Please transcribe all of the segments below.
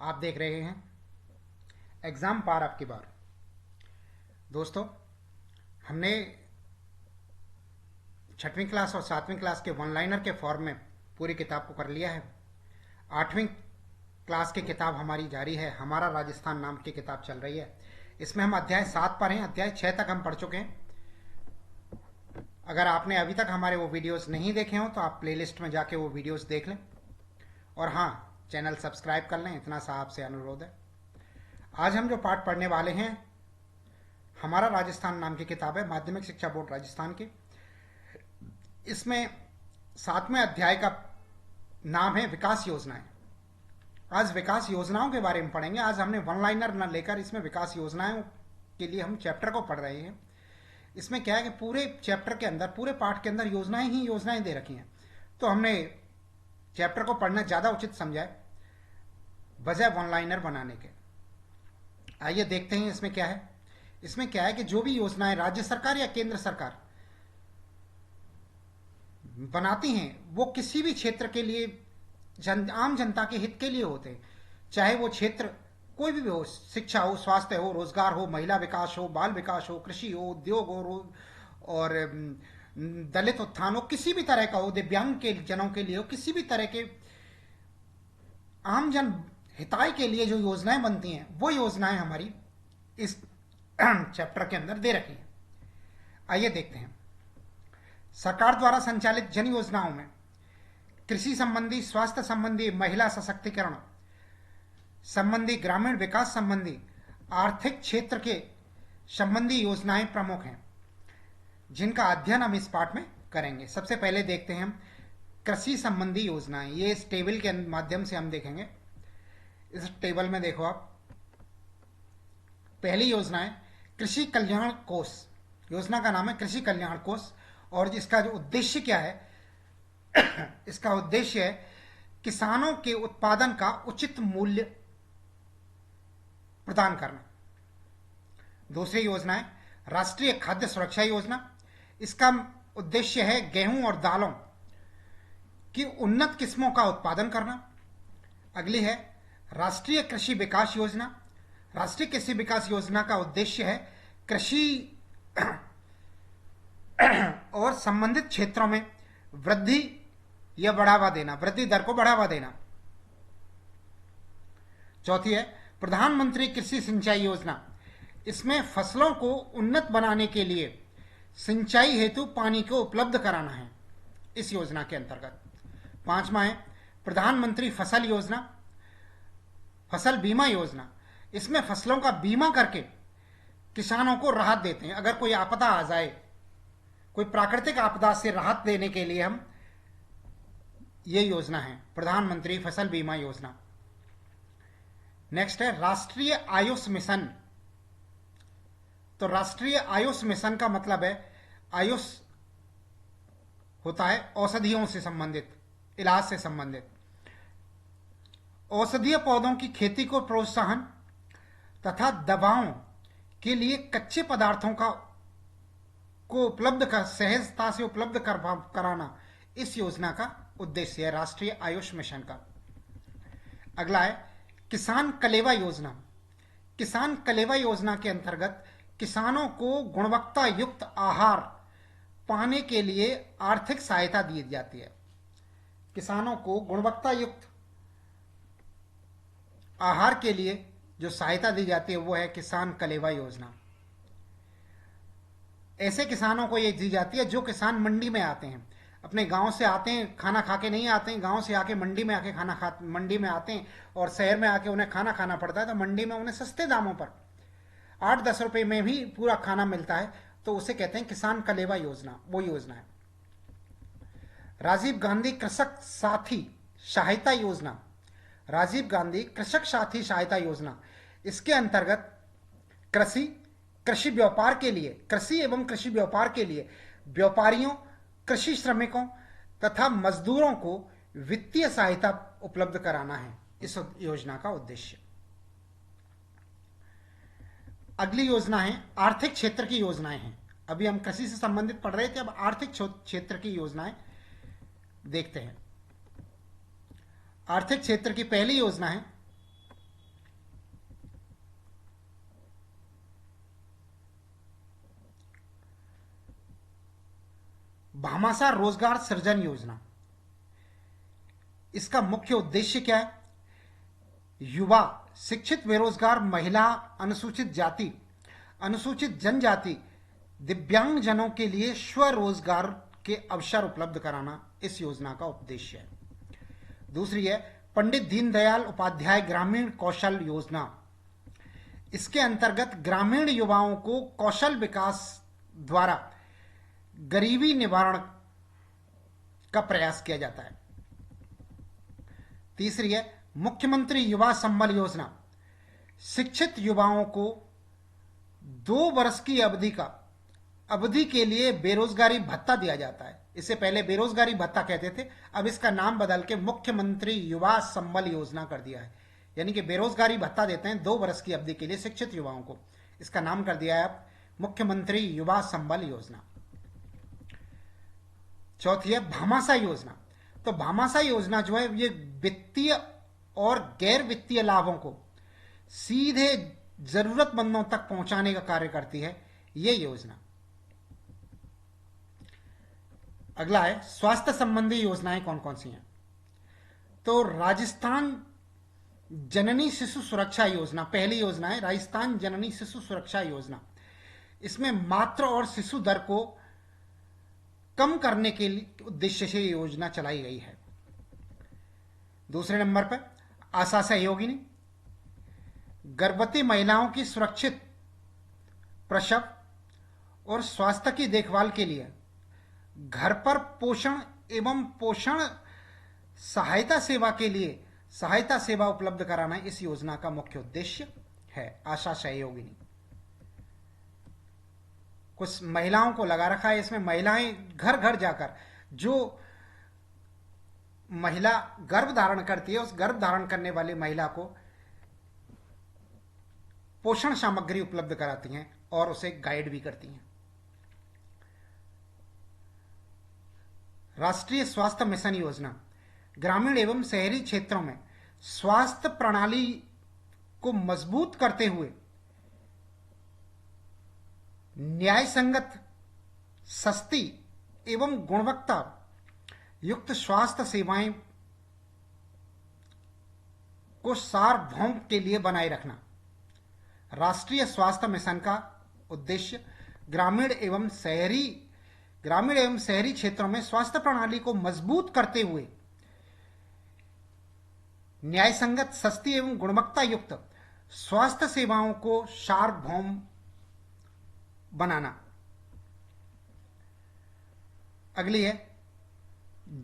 आप देख रहे हैं एग्जाम पार आपकी बार। दोस्तों, हमने छठवीं क्लास और सातवीं क्लास के वन लाइनर के फॉर्म में पूरी किताब को कर लिया है। आठवीं क्लास की किताब हमारी जारी है। हमारा राजस्थान नाम की किताब चल रही है। इसमें हम अध्याय 7 पर हैं। अध्याय 6 तक हम पढ़ चुके हैं। अगर आपने अभी तक हमारे वो वीडियोस नहीं देखे हो तो आप प्लेलिस्ट में जाके वो वीडियोस देख लें। और हाँ, चैनल सब्सक्राइब कर लें, इतना सा आपसे अनुरोध है। आज हम जो पाठ पढ़ने वाले हैं, हमारा राजस्थान नाम की किताब है, माध्यमिक शिक्षा बोर्ड राजस्थान की। इसमें 7वें अध्याय का नाम है विकास योजनाएं। आज विकास योजनाओं के बारे में पढ़ेंगे। आज हमने वन लाइनर न लेकर इसमें विकास योजनाओं के लिए हम चैप्टर को पढ़ रहे हैं। इसमें क्या है कि पूरे चैप्टर के अंदर, पूरे पाठ के अंदर योजनाएं ही योजनाएं दे रखी हैं, तो हमने चैप्टर को पढ़ना ज़्यादा उचित समझा है बजाय वन लाइनर बनाने के। आइए देखते हैं इसमें क्या है। इसमें क्या है कि जो भी योजनाएं राज्य सरकार या केंद्र सरकार बनाती हैं वो किसी भी क्षेत्र के लिए, आम जनता के हित के लिए होते हैं। चाहे वो क्षेत्र कोई भी हो, शिक्षा हो, स्वास्थ्य हो, रोजगार हो, महिला विकास हो, बाल विकास हो, कृषि हो, उद्योग हो, और दलित उत्थान हो, किसी भी तरह का हो, दिव्यांग के जनों के लिए हो, किसी भी तरह के आम जन हिताय के लिए जो योजनाएं बनती हैं वो योजनाएं हमारी इस चैप्टर के अंदर दे रखी हैं। आइए देखते हैं। सरकार द्वारा संचालित जन योजनाओं में कृषि संबंधी, स्वास्थ्य संबंधी, महिला सशक्तिकरण संबंधी, ग्रामीण विकास संबंधी, आर्थिक क्षेत्र के संबंधी योजनाएं प्रमुख हैं, जिनका अध्ययन हम इस पाठ में करेंगे। सबसे पहले देखते हैं हम कृषि संबंधी योजनाएं। ये इस टेबल के माध्यम से हम देखेंगे। इस टेबल में देखो आप, पहली योजना है कृषि कल्याण कोष। योजना का नाम है कृषि कल्याण कोष, और इसका जो उद्देश्य क्या है, इसका उद्देश्य है किसानों के उत्पादन का उचित मूल्य प्रदान करना। दूसरी योजना है राष्ट्रीय खाद्य सुरक्षा योजना। इसका उद्देश्य है गेहूं और दालों की उन्नत किस्मों का उत्पादन करना। अगली है राष्ट्रीय कृषि विकास योजना। राष्ट्रीय कृषि विकास योजना का उद्देश्य है कृषि और संबंधित क्षेत्रों में वृद्धि या बढ़ावा देना, वृद्धि दर को बढ़ावा देना। चौथी है प्रधानमंत्री कृषि सिंचाई योजना। इसमें फसलों को उन्नत बनाने के लिए सिंचाई हेतु पानी को उपलब्ध कराना है इस योजना के अंतर्गत। पांचवा है प्रधानमंत्री फसल योजना, फसल बीमा योजना। इसमें फसलों का बीमा करके किसानों को राहत देते हैं। अगर कोई आपदा आ जाए, कोई प्राकृतिक आपदा से राहत देने के लिए हम ये योजना है प्रधानमंत्री फसल बीमा योजना। नेक्स्ट है राष्ट्रीय आयुष मिशन। तो राष्ट्रीय आयुष मिशन का मतलब है, आयुष होता है औषधियों से संबंधित, इलाज से संबंधित। औषधीय पौधों की खेती को प्रोत्साहन तथा दवाओं के लिए कच्चे पदार्थों को उपलब्ध कर, सहजता से उपलब्ध कराना इस योजना का उद्देश्य है, राष्ट्रीय आयुष मिशन का। अगला है किसान कलेवा योजना। किसान कलेवा योजना के अंतर्गत किसानों को गुणवत्ता युक्त आहार पाने के लिए आर्थिक सहायता दी जाती है। किसानों को गुणवत्ता युक्त आहार के लिए जो सहायता दी जाती है वो है किसान कलेवा योजना। ऐसे किसानों को ये दी जाती है जो किसान मंडी में आते हैं, अपने गांव से आते हैं, खाना खा के नहीं आते हैं, गांव से आके मंडी में आके मंडी में आते हैं, और शहर में आके उन्हें खाना खाना पड़ता है। तो मंडी में उन्हें सस्ते दामों पर 8-10 रुपए में भी पूरा खाना मिलता है, तो उसे कहते हैं किसान कलेवा योजना। वो योजना है राजीव गांधी कृषक साथी सहायता योजना। राजीव गांधी कृषक साथी सहायता योजना, इसके अंतर्गत कृषि व्यापार के लिए, कृषि एवं कृषि व्यापार के लिए व्यापारियों, कृषि श्रमिकों तथा मजदूरों को वित्तीय सहायता उपलब्ध कराना है इस योजना का उद्देश्य। अगली योजना है आर्थिक क्षेत्र की योजनाएं हैं। अभी हम कृषि से संबंधित पढ़ रहे थे, अब आर्थिक क्षेत्र की योजनाएं देखते हैं। आर्थिक क्षेत्र की पहली योजना है भामाशाह रोजगार सृजन योजना, इसका मुख्य उद्देश्य क्या है? युवा, शिक्षित, बेरोजगार महिला, अनुसूचित जाति, अनुसूचित जनजाति, दिव्यांग जनों के लिए स्वरोजगार के अवसर उपलब्ध कराना इस योजना का उद्देश्य है। दूसरी है पंडित दीनदयाल उपाध्याय ग्रामीण कौशल योजना। इसके अंतर्गत ग्रामीण युवाओं को कौशल विकास द्वारा गरीबी निवारण का प्रयास किया जाता है। तीसरी है मुख्यमंत्री युवा संबल योजना। शिक्षित युवाओं को 2 वर्ष की अवधि के लिए बेरोजगारी भत्ता दिया जाता है। इससे पहले बेरोजगारी भत्ता कहते थे, अब इसका नाम बदल के मुख्यमंत्री युवा संबल योजना कर दिया है। यानी कि बेरोजगारी भत्ता देते हैं 2 वर्ष की अवधि के लिए शिक्षित युवाओं को, इसका नाम कर दिया है अब मुख्यमंत्री युवा संबल योजना। चौथी है भामाशाह योजना। तो भामाशाह योजना जो है ये वित्तीय और गैर वित्तीय लाभों को सीधे जरूरतमंदों तक पहुंचाने का कार्य करती है ये योजना। अगला है स्वास्थ्य संबंधी योजनाएं कौन कौन सी हैं। तो राजस्थान जननी शिशु सुरक्षा योजना पहली योजना है, राजस्थान जननी शिशु सुरक्षा योजना। इसमें मातृ और शिशु दर को कम करने के लिए उद्देश्य से योजना चलाई गई है। दूसरे नंबर पर आशा सहयोगिनी, गर्भवती महिलाओं की सुरक्षित प्रसव और स्वास्थ्य की देखभाल के लिए घर पर पोषण एवं पोषण सहायता सेवा के लिए सहायता सेवा उपलब्ध कराना इस योजना का मुख्य उद्देश्य है। आशा सहयोगिनी कुछ महिलाओं को लगा रखा है इसमें। महिलाएं घर घर जाकर जो महिला गर्भ धारण करती है उस गर्भ धारण करने वाली महिला को पोषण सामग्री उपलब्ध कराती हैं और उसे गाइड भी करती हैं। राष्ट्रीय स्वास्थ्य मिशन योजना ग्रामीण एवं शहरी क्षेत्रों में स्वास्थ्य प्रणाली को मजबूत करते हुए न्याय संगत, सस्ती एवं गुणवत्ता युक्त स्वास्थ्य सेवाएं को सार्वभौम के लिए बनाए रखना। राष्ट्रीय स्वास्थ्य मिशन का उद्देश्य ग्रामीण एवं शहरी क्षेत्रों में स्वास्थ्य प्रणाली को मजबूत करते हुए न्याय संगत, सस्ती एवं गुणवत्ता युक्त स्वास्थ्य सेवाओं को सार्वभौम बनाना। अगली है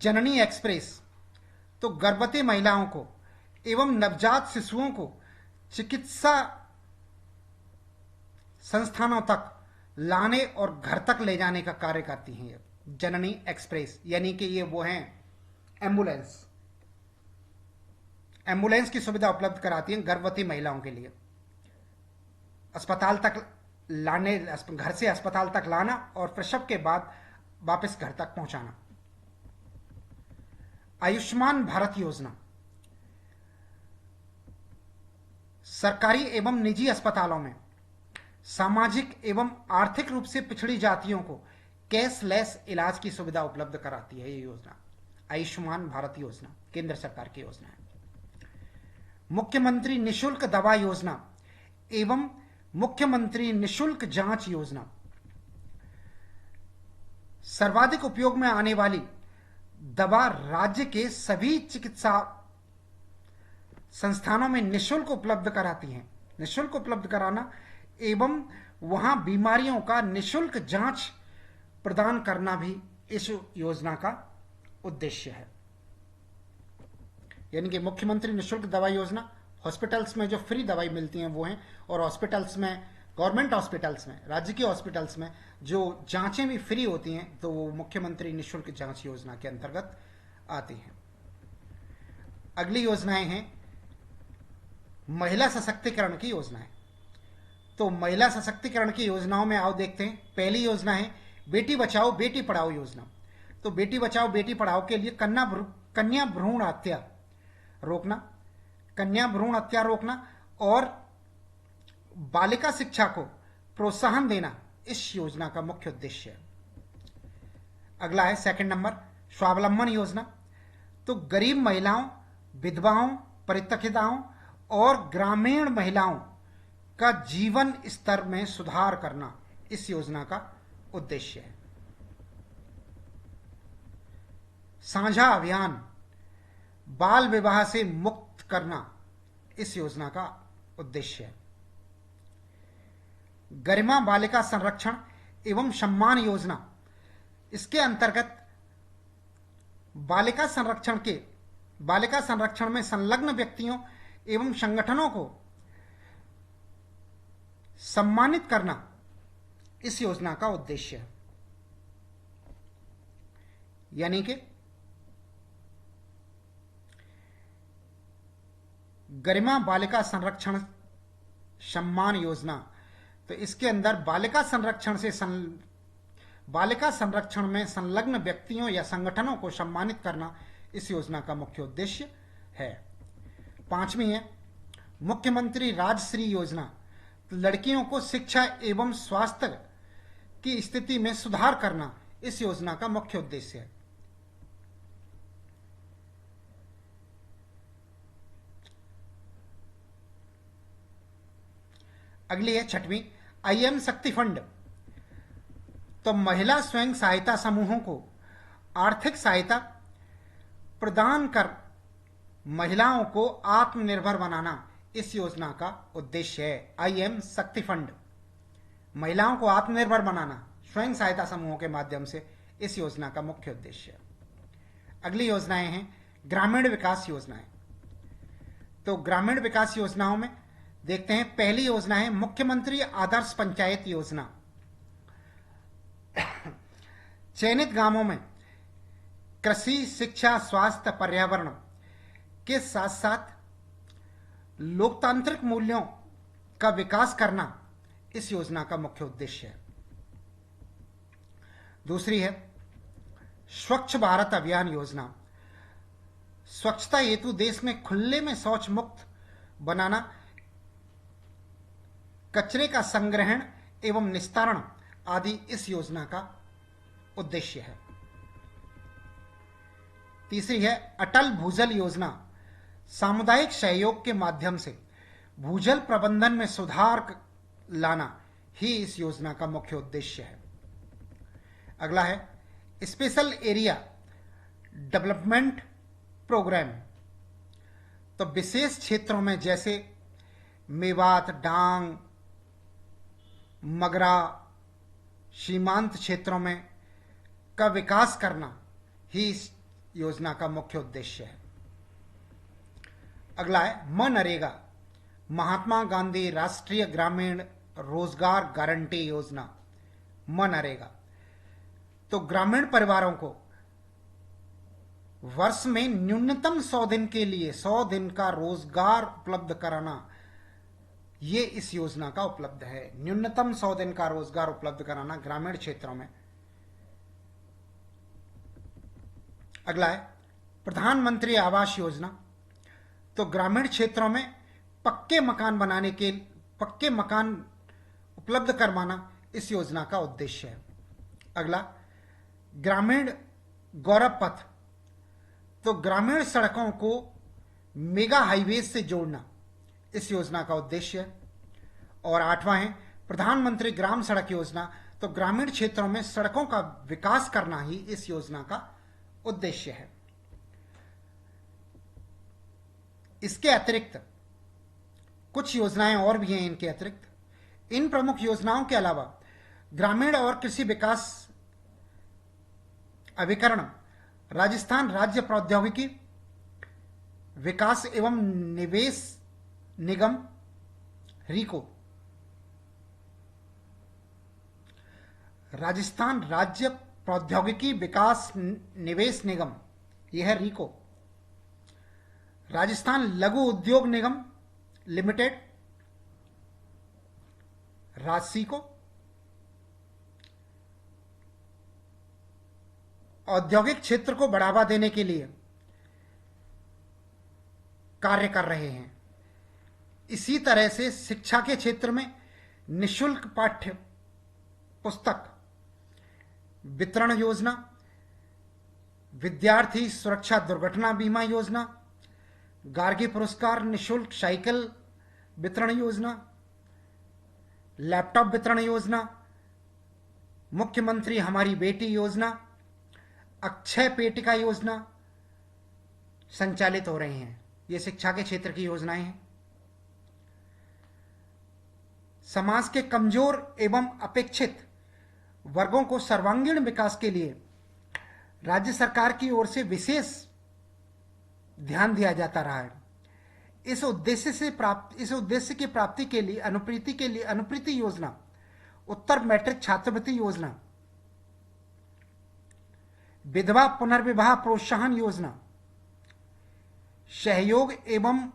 जननी एक्सप्रेस। तो गर्भवती महिलाओं को एवं नवजात शिशुओं को चिकित्सा संस्थानों तक लाने और घर तक ले जाने का कार्य करती हैं ये जननी एक्सप्रेस। यानी कि ये वो हैं एम्बुलेंस की सुविधा उपलब्ध कराती हैं गर्भवती महिलाओं के लिए। अस्पताल तक लाने, घर से अस्पताल तक लाना और प्रसव के बाद वापस घर तक पहुंचाना। आयुष्मान भारत योजना सरकारी एवं निजी अस्पतालों में सामाजिक एवं आर्थिक रूप से पिछड़ी जातियों को कैशलेस इलाज की सुविधा उपलब्ध कराती है ये योजना। आयुष्मान भारत योजना केंद्र सरकार की योजना है। मुख्यमंत्री निशुल्क दवा योजना एवं मुख्यमंत्री निशुल्क जांच योजना सर्वाधिक उपयोग में आने वाली दवा राज्य के सभी चिकित्सा संस्थानों में निशुल्क उपलब्ध कराती हैं। निशुल्क उपलब्ध कराना एवं वहां बीमारियों का निशुल्क जांच प्रदान करना भी इस योजना का उद्देश्य है। यानी कि मुख्यमंत्री निशुल्क दवा योजना, हॉस्पिटल्स में जो फ्री दवाई मिलती हैं वो हैं, और हॉस्पिटल्स में, गवर्नमेंट हॉस्पिटल्स में, राज्य के हॉस्पिटल्स में जो जांचें भी फ्री होती हैं तो वो मुख्यमंत्री निशुल्क जांच योजना के अंतर्गत आती हैं। अगली योजनाएं हैं महिला सशक्तिकरण की योजनाएं। तो महिला सशक्तिकरण की योजनाओं में आओ देखते हैं। पहली योजना है बेटी बचाओ बेटी पढ़ाओ योजना। तो बेटी बचाओ बेटी पढ़ाओ के लिए कन्या भ्रूण हत्या रोकना, कन्या भ्रूण हत्या रोकना और बालिका शिक्षा को प्रोत्साहन देना इस योजना का मुख्य उद्देश्य है। अगला है सेकंड नंबर, स्वावलंबन योजना। तो गरीब महिलाओं, विधवाओं, परित्यक्ताओं और ग्रामीण महिलाओं का जीवन स्तर में सुधार करना इस योजना का उद्देश्य है। साझा अभियान, बाल विवाह से मुक्त करना इस योजना का उद्देश्य है। गरिमा बालिका संरक्षण एवं सम्मान योजना, इसके अंतर्गत बालिका संरक्षण में संलग्न व्यक्तियों एवं संगठनों को सम्मानित करना इस योजना का उद्देश्य है। यानी कि गरिमा बालिका संरक्षण सम्मान योजना, तो इसके अंदर बालिका संरक्षण में संलग्न व्यक्तियों या संगठनों को सम्मानित करना इस योजना का मुख्य उद्देश्य है। पांचवी है मुख्यमंत्री राजश्री योजना। तो लड़कियों को शिक्षा एवं स्वास्थ्य की स्थिति में सुधार करना इस योजना का मुख्य उद्देश्य है। अगली है छठवीं, आईएम शक्ति फंड। तो महिला स्वयं सहायता समूहों को आर्थिक सहायता प्रदान कर महिलाओं को आत्मनिर्भर बनाना इस योजना का उद्देश्य है। आईएम शक्ति फंड, महिलाओं को आत्मनिर्भर बनाना स्वयं सहायता समूहों के माध्यम से इस योजना का मुख्य उद्देश्य है। अगली योजनाएं हैं ग्रामीण विकास योजनाएं। तो ग्रामीण विकास योजनाओं में देखते हैं, पहली योजना है मुख्यमंत्री आदर्श पंचायत योजना। चयनित गांवों में कृषि, शिक्षा, स्वास्थ्य, पर्यावरण के साथ साथ लोकतांत्रिक मूल्यों का विकास करना इस योजना का मुख्य उद्देश्य है। दूसरी है स्वच्छ भारत अभियान योजना। स्वच्छता हेतु देश में खुले में शौच मुक्त बनाना, कचरे का संग्रहण एवं निस्तारण आदि इस योजना का उद्देश्य है। तीसरी है अटल भूजल योजना। सामुदायिक सहयोग के माध्यम से भूजल प्रबंधन में सुधार लाना ही इस योजना का मुख्य उद्देश्य है। अगला है स्पेशल एरिया डेवलपमेंट प्रोग्राम। तो विशेष क्षेत्रों में जैसे मेवात, डांग, मगरा, सीमांत क्षेत्रों में का विकास करना ही इस योजना का मुख्य उद्देश्य है। अगला है मनरेगा, महात्मा गांधी राष्ट्रीय ग्रामीण रोजगार गारंटी योजना, मनरेगा। तो ग्रामीण परिवारों को वर्ष में न्यूनतम 100 दिन के लिए 100 दिन का रोजगार उपलब्ध कराना, ये इस योजना का उपलब्ध है। न्यूनतम 100 दिन का रोजगार उपलब्ध कराना ग्रामीण क्षेत्रों में। अगला है प्रधानमंत्री आवास योजना। तो ग्रामीण क्षेत्रों में पक्के मकान उपलब्ध करवाना इस योजना का उद्देश्य है। अगला ग्रामीण गौरव पथ। तो ग्रामीण सड़कों को मेगा हाईवेज से जोड़ना इस योजना का उद्देश्य है। और आठवां है प्रधानमंत्री ग्राम सड़क योजना। तो ग्रामीण क्षेत्रों में सड़कों का विकास करना ही इस योजना का उद्देश्य है। इसके अतिरिक्त कुछ योजनाएं और भी हैं। इनके अतिरिक्त इन प्रमुख योजनाओं के अलावा ग्रामीण और कृषि विकास अभिकरण, राजस्थान राज्य प्रौद्योगिकी विकास एवं निवेश निगम रीको, राजस्थान राज्य प्रौद्योगिकी विकास निवेश निगम, यह है रीको। राजस्थान लघु उद्योग निगम लिमिटेड, राजसीको। औद्योगिक क्षेत्र को बढ़ावा देने के लिए कार्य कर रहे हैं। इसी तरह से शिक्षा के क्षेत्र में निशुल्क पाठ्य पुस्तक वितरण योजना विद्यार्थी सुरक्षा दुर्घटना बीमा योजना, गार्गी पुरस्कार निशुल्क साइकिल वितरण योजना, लैपटॉप वितरण योजना, मुख्यमंत्री हमारी बेटी योजना, अक्षय पेटिका योजना संचालित हो रही हैं। ये शिक्षा के क्षेत्र की योजनाएं हैं। समाज के कमजोर एवं अपेक्षित वर्गों को सर्वांगीण विकास के लिए राज्य सरकार की ओर से विशेष ध्यान दिया जाता रहा है। इस उद्देश्य की प्राप्ति के लिए अनुप्रीति योजना, उत्तर मैट्रिक छात्रवृत्ति योजना, विधवा पुनर्विवाह प्रोत्साहन योजना, सहयोग एवं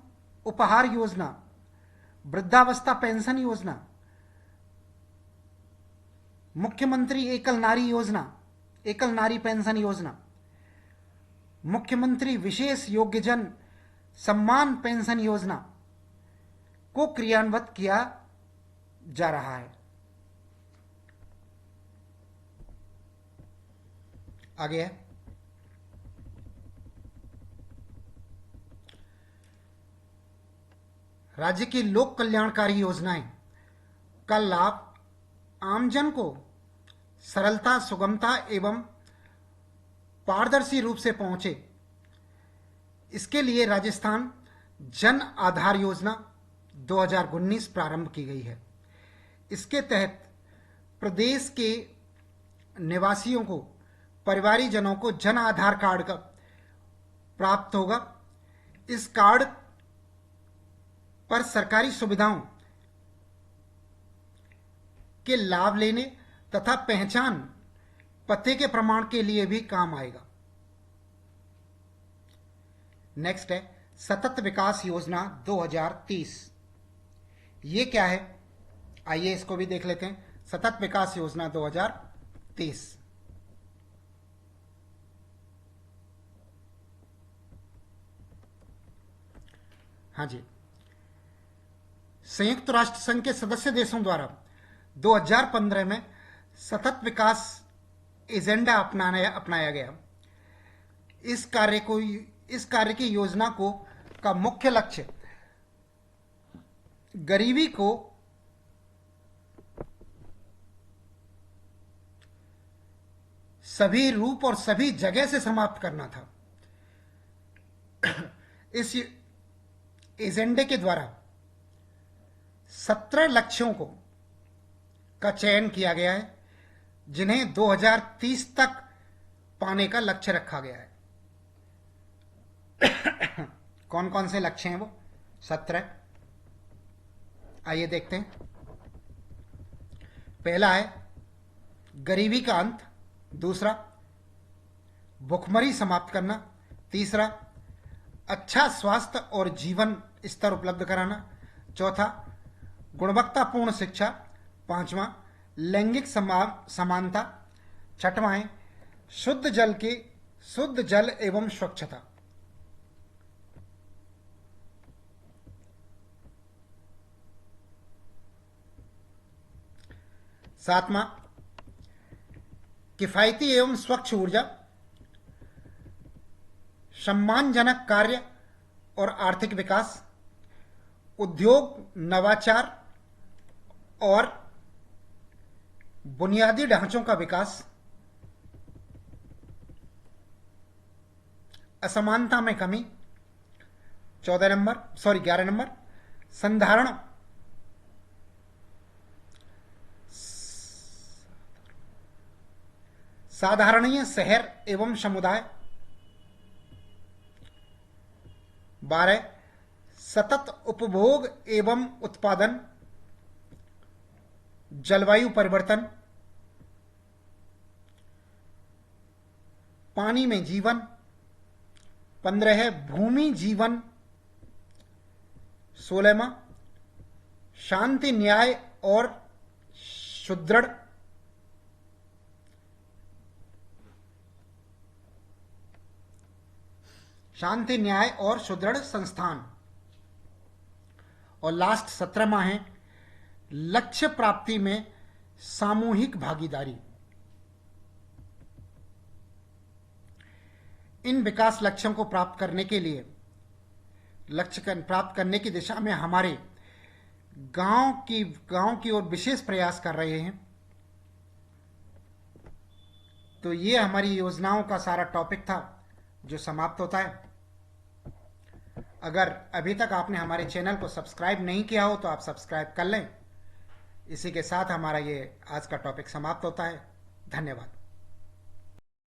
उपहार योजना, वृद्धावस्था पेंशन योजना, मुख्यमंत्री एकल नारी पेंशन योजना, मुख्यमंत्री विशेष योग्यजन सम्मान पेंशन योजना को क्रियान्वित किया जा रहा है। आगे है राज्य की लोक कल्याणकारी योजनाएं का लाभ आमजन को सरलता, सुगमता एवं पारदर्शी रूप से पहुंचे, इसके लिए राजस्थान जन आधार योजना 2019 प्रारंभ की गई है। इसके तहत प्रदेश के निवासियों को, परिवारीजनों को जन आधार कार्ड का प्राप्त होगा। इस कार्ड पर सरकारी सुविधाओं के लाभ लेने तथा पहचान पते के प्रमाण के लिए भी काम आएगा। नेक्स्ट है सतत विकास योजना 2030। ये क्या है, आइए इसको भी देख लेते हैं। सतत विकास योजना 2030 हाँ जी, संयुक्त राष्ट्र संघ के सदस्य देशों द्वारा 2015 में सतत विकास एजेंडा अपनाया गया। इस कार्य की योजना का मुख्य लक्ष्य गरीबी को सभी रूप और सभी जगह से समाप्त करना था। इस एजेंडे के द्वारा 17 लक्ष्यों का चयन किया गया है, जिन्हें 2030 तक पाने का लक्ष्य रखा गया है। कौन कौन से लक्ष्य हैं वो? 17। आइए देखते हैं। पहला है गरीबी का अंत, दूसरा भुखमरी समाप्त करना, तीसरा अच्छा स्वास्थ्य और जीवन स्तर उपलब्ध कराना, चौथा गुणवत्तापूर्ण शिक्षा, पांचवा लैंगिक समानता, छठवां है शुद्ध जल एवं स्वच्छता। सातवां किफायती एवं स्वच्छ ऊर्जा, सम्मानजनक कार्य और आर्थिक विकास, उद्योग, नवाचार और बुनियादी ढांचों का विकास, असमानता में कमी, 11 नंबर साधारणीय शहर एवं समुदाय, 12 सतत उपभोग एवं उत्पादन, जलवायु परिवर्तन, पानी में जीवन, 15 है भूमि जीवन, 16वां शांति न्याय और सुदृढ़, संस्थान, और लास्ट 17वां है लक्ष्य प्राप्ति में सामूहिक भागीदारी। इन विकास लक्ष्यों को प्राप्त करने के लिए प्राप्त करने की दिशा में हमारे गांव की ओर विशेष प्रयास कर रहे हैं। तो ये हमारी योजनाओं का सारा टॉपिक था जो समाप्त होता है। अगर अभी तक आपने हमारे चैनल को सब्सक्राइब नहीं किया हो तो आप सब्सक्राइब कर लें। इसी के साथ हमारा ये आज का टॉपिक समाप्त होता है। धन्यवाद।